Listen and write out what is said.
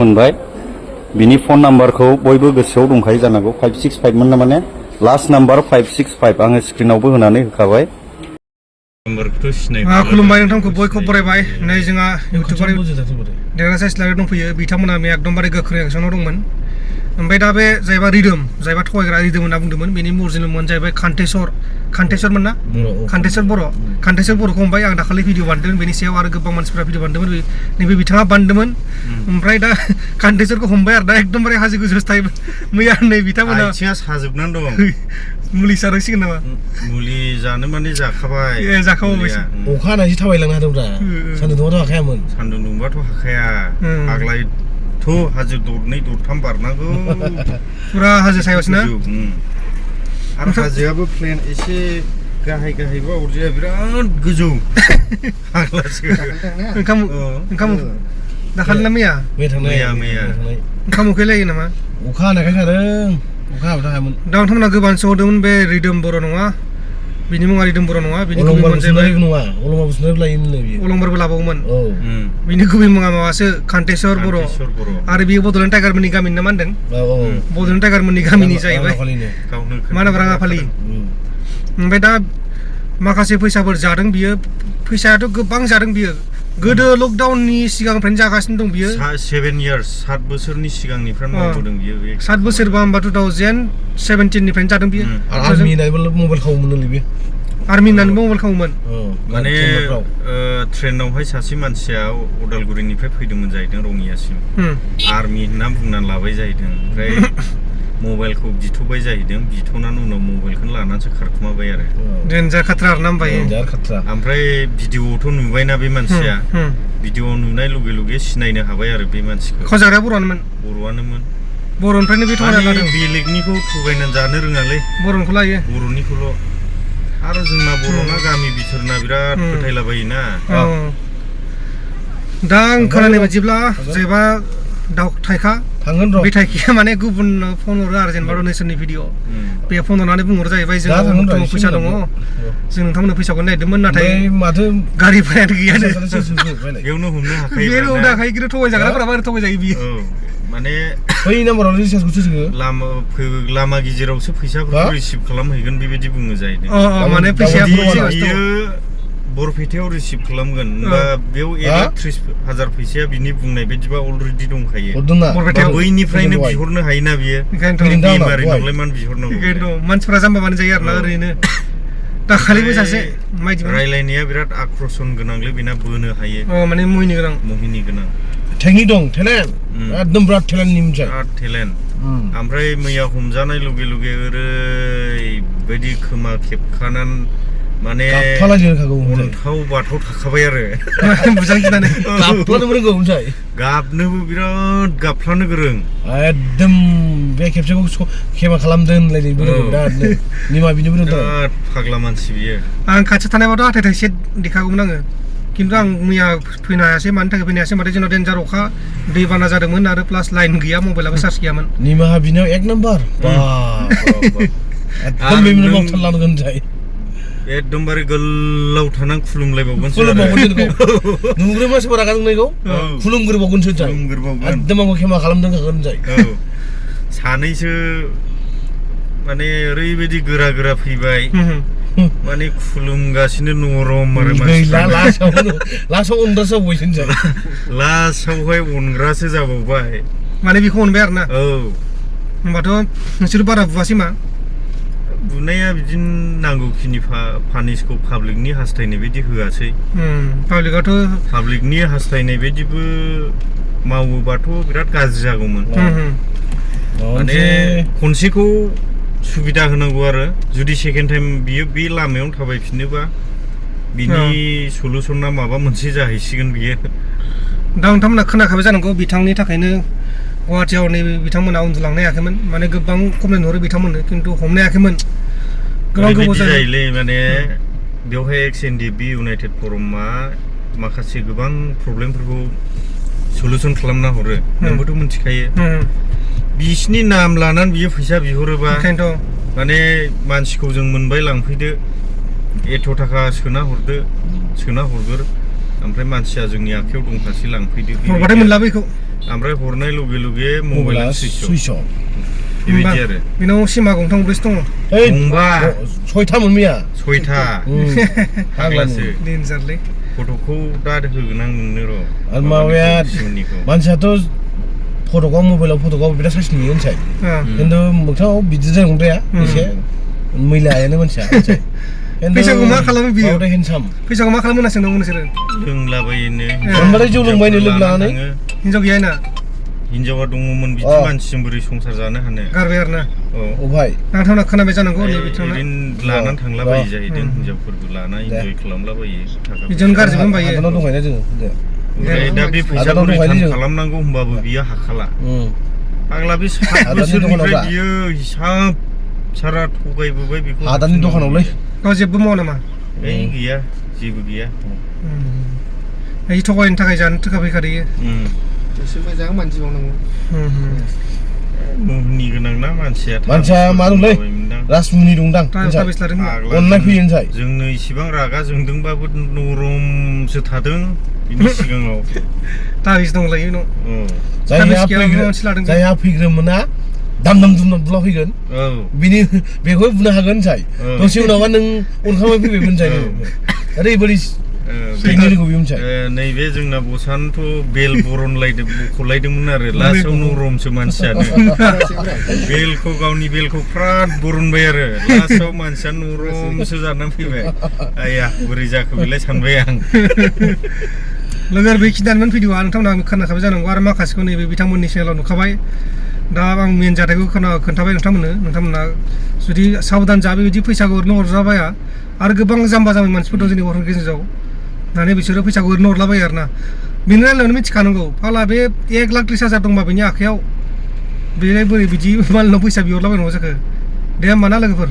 मोनबाय बिनि फन नाम्बारखौ बयबो गोसोआव दंखायो जानांगौ 565 मोन ना माने लास्ट नाम्बार 565 आङो स्क्रिनावबो होनानै होखाबाय नाम्बारखौथ' सिनाय खुलुमबाय नोंथांखौ बयखौबो बरायबाय नै जोंहा इउटिउबार देरहासार सिलारि दंफैयो बिथांमोना एकदमबारे गोख्रों एक्सनाव दंमोन ओमफ्राय दा बे जायबा रिदोम जायबा थगायग्रा रिदोम होनना बुंदोंमोन बेनि अरिजिनेलमोन जाहैबाय कान्टेसरमोन ना कान्टेसर बर'खौ हमबाय आं दाखालि भिडिअ बानायदोंमोन बेनि सायाव आरो गोबां मानसिफ्रा भिडिअ बानायदोंमोन नैबे बिथाङा बानायदोंमोन ओमफ्राय दा कान्टेसरखौ हमबाय आरो दा एकदमबारे हाजो गोजौआव थायो मैया नै बिथांमोना आथिङा साजोबनानै दं मुलि जानांसिगोन नामा मुलि जानो माने जाखाबाय जाखाबायसो अखा हानायसो थाबायलांनो हादोंब्रा सान्दुं दुंबाथ' हाखायामोन सान्दुं दुंबाथ' हाखाया आग्लायथ' हाजो दरनै दरथाम बारनांगौ फुरा हाजो सायावसो ना आरो हाजोआबो प्लेन एसे गाहाय गाहायबा अरजाया बिराद गोजौ हाग्लासो ओंखाम दाखालि ना मैया ओंखाम उखैलायो नामा अखा हानायखाय जादों अखा हाबाथ' हायामोन दा नोंथांमोना गोबां सोंहरदोंमोन बे रिदोम बर' नङा बिनि मुङा रिदोम बर' नङा बिनि गुबै मुङा जाहैबाय नङा अलंबार बुसुनाबो लायोमोन बियो अलंबारबो लाबावोमोन औ बिनि गुबै मुङा माबासो कान्टेसर बर' आरो बियो बड'लेण्ड टाइगारमोननि गामिनि ना मा होनदों बड'लेण्ड टाइगारमोननि गामिनि जाहैबाय मा होनो राङाफालि ओमफ्राय दा माखासे फैसाफोर जादों बियो फैसायाथ' गोबां जादों बियो गोदो लकडाउननि सिगांनिफ्रायनो जागासिनो दं बियो 7 years 7 बोसोरनि सिगांनिफ्राय मावबोदों बियो 7 बोसोरबा होमबा 2017 निफ्रायनो जादों बियो आर्मि होननानैबो मबाइल खावोमोन बे आर्मि होननानैबो मबाइल खावोमोन माने ट्रेनावहाय सासे मानसिया उदालगुरिनिफ्राय फैदोंमोन जाहैदों रङियासिम आर्मि होनना बुंनानै लाबाय जाहैदों ओमफ्राय मबाइलखौ बिथ'बाय जाहैदों बिथ'नानै उनाव मबाइलखौनो लानानैसो खारखुमाबाय आरो डेन्जार खाथ्रा आरो ना होमबा ओमफ्राय भिडिअ'थ' नुबायना बे मानसिया भिडिअ' नुनाय लगे लगे सिनायनो हाबाय आरो बे मानसिखौ खजाग्राया बर'आनोमोन बर'निफ्रायनो बे थगायना लादों बेलेगनिखौ थगायनानै जानो रोङालै बर'निखौ लायो बर'निखौल' आरो जोंना बर'ना गामि बिथोरना बिराद फोथायलाबायोना दा आं खोनानाय बायदिब्ला जेनेबा दाउ थाइखा थांगोन र' बे थाइखाया माने गुबुननो फन हरो आरो जेनेबा डनेसननि भिडिअ बे फन हरनानै बुंहरो जाहैबाय जों फैसा दङ जों नोंथांमोननो फैसाखौ नायदोंमोन नाथाय माथो गारिफोरानो गैयानो बेयावनो हमनो हाखायो बेनो उदाखायो खिन्थु थगायजाग्राफोरा मारै थगायजायो बियो माने बै नाम्बाराव रिसार्जखौसो सोङो लामा गेजेरावसो फैसाफोरखौ रिसिभ खालामहैगोन बेबायदि बुङो जाहैदों माने फैसाया बियो बरपेटायाव रिसिभ खालामगोन होमबा बेयाव 31,000 फैसाया बिनि बुंनाय बायदिबा अलरेडि दंखायो बैनिफ्रायनो बिहरनो हायोना बियो बेमारिनावलाय मानो बिहरनांगौ मानसिफोरा जाम्बाबानो जायो आरोना ओरैनो दाखालिबो सासे रायलायनाया बिराद आक्रोशन गोनांलै बेना बोनो हायो माने मुहिनि गोनां टेकनिक दं टेलेन्ट एकदम बिराद टेलेन्टनि मोनसे टेलेन्ट ओमफ्राय मैया हमजानाय लगे लगे ओरैबायदि खोमा खेबखानानै माने अन्थाव बाथाव थाखाबाय आरो गाबनोबो बिराद गाबफ्लानो गोरों एकदम बे खेबसेखौ खेमा खालामदों होनलायनाय बिरादनो निमा बिनिबो बिराद फाग्ला मानसि बियो आं खाथियाव थानायबाथ' हाथाय थाइसे देखागौमोन आङो खिन्थु आं मैया फैनो हायासै मानि थाखाय फैनो हायासै माथो जोंनाव डेन्जार अखा दैबाना जादोंमोन आरो प्लास लाइन गैया मबाइलाबो चार्ज गैयामोन निमाहा बिनायाव 1 नाम्बार एकदम बेनो मावथारलांगोन जाय एकदमबारे गोलाव थानानै खुलुमलायबावगोन नुग्रो मानसिफोरा रागा जोंनायखौ खुलुमग्रोबावगोनसो जाय एकदम आंखौ खेमा खालामदों होगोन जाय सानैसो माने ओरैबायदि गोरा गोरा फैबाय माने खुलुमगासिनो नरम आरो लास्टआव अनग्रासो जाबावबायसो जाय लास्टआवहाय अनग्रासो जाबावबाय माने बेखौ अनबाय आरो ना होमबाथ' नोंसोर बारा बुवासै मा बुनाया बिदिनो नांगौखिनि पानिसखौ पाब्लिकनि हास्थायनाय बायदि होआसै पाब्लिकनि हास्थायनाय बायदिबो मावोबाथ' बिराद गाज्रि जागौमोन माने खनसेखौ सुबिदा होनांगौ आरो जुदि सेकेन्ड टाइम बियो बे लामायावनो थाबायफिनोबा बिनि सलुसना माबा मोनसे जाहैसिगोन बियो दा नोंथांमोना खोनाखाबाय जानांगौ बिथांनि थाखायनो गुवाहाटियाव नैबे बिथांमोना उन्दुलांनो हायाखैमोन माने गोबां कमप्लेन हरो बिथांमोननो खिन्थु हमनो हायाखैमोन गोबां गोबाव जायोलै माने बेवहाय XNDB इउनाइटेड फरमआ माखासे गोबां प्रब्लेमफोरखौ सलुसन खालामना हरो नोंबोथ' मिथिखायो बिसिनि नाम लानानै बियो फैसा बिहरोबा माने मानसिखौ जों मोनबाय लांफैदो एथ' थाखा सोना हरगोर ओमफ्राय मानसिया जोंनि आखायाव दंखासै लांफैदो हरबाथाय मोनला बेखौ ओमफ्राय हरनाय लगे लगे मबाइला मबाइला सुइच अफ बेबायदि आरो बेनाव सिमा गंथाम गंब्रैसो दङ गंबा 6थामोन मैया 6था फाग्लासो डेन्जारलै फट'खौ दा होगोन आं नोंनो र' आरो माबाया सिमनिखौ मानसियाथ' फट'खौ मबाइलाव फट'खौ बिराद साइस नुयो होनसाय खिन्थु मोगथाङाव बिदि जानांद्राया एसे मैलायानो मानसिया फैसाखौ मा खालामो बियो हेन्डसाम फैसाखौ मा खालामो होनना सोंदोंमोन नोंसोरो लोंलाबायोनो मोनबाथाय जौ लोंबायनो लोगो लानानै हिनजाव गैया ना हिनजावा दङमोन बिदि मानसिजों बोरै संसार जानो हानो गारबाय आरो ना अभाय नांथावना खोनाबाय जानांगौ नै बिथांना ओरैनो लानानै थांलाबायो जाहैदों हिनजावफोरबो लाना इन्जय खालामलाबायो थाखा बिदिनो गारजोबो होनबायो आदानाव दंखायोना जोङो ओमफ्राय दा बे फैसाखौ रिटार्न खालामनांगौ होनबाबो बियो हाखाला फाग्ला बे 7 बोसोरनिफ्राय बियो हिसाब सारा थगायबोबाय बेखौ आदानि दखानावलै गाव जेबो मावा नामा गैया जेबो गैया এই थगायनो थाखाय जानो थाखा फैखादोयो एसे मोजां मानसि मावनांगौ मुहिनि गोनां ना मानसिया मा दंलै राजमुनि दंदां ताबिस लादों अननाय फैयो होनसाय जोंनो इसिबां रागा जोंदोंबाबो नरमसो थादों बिनि सिगाङाव ताबिस दंलायो न जायहा फैग्रोमोना दाम बुला फैगोन बिनि बेखौ बुंनो हागोन होनसाय दसे उनावबा नों अनखांबाय फैबाय होनसाय ओरैबायदि नैबे जोंना बसानोथ' बेल बख'लायदोंमोन आरो लास्टआव नरमसो मानसियानो बेलखौ गावनि बेलखौ फ्राद बरनबाय आरो लास्टआव मानसिया नरमसो जानानै फैबाय आया बोरै जाखो बेलाय सानबाय आं लोगो बे खिन्थानोमोन भिडिअआ नोंथांमोना खोनाखाबाय जानांगौ आरो माखासेखौ नैबे बिथांमोननि चेनेलाव नुखाबाय दा आं मेन जाथायखौ खोन्थाबाय नोंथांमोना जुदि साबधान जा बेबायदि फैसाखौ ओरैनो हरजाबाया आरो गोबां जाम्बा जाम्बि मानसिफोर दं जोंनि बर' गेजेराव दानि बिसोरो फैसाखौ ओरैनो हरलाबायो आरो ना बेनि रायलायनायावनो मिथिखानांगौ फाला बे 1,30,000 दंबा बेनि आखायाव बेलाय बोरै बिदि मालायनाव फैसा बिहरलाबायनांगौ जाखो दे होमबा ना लोगोफोर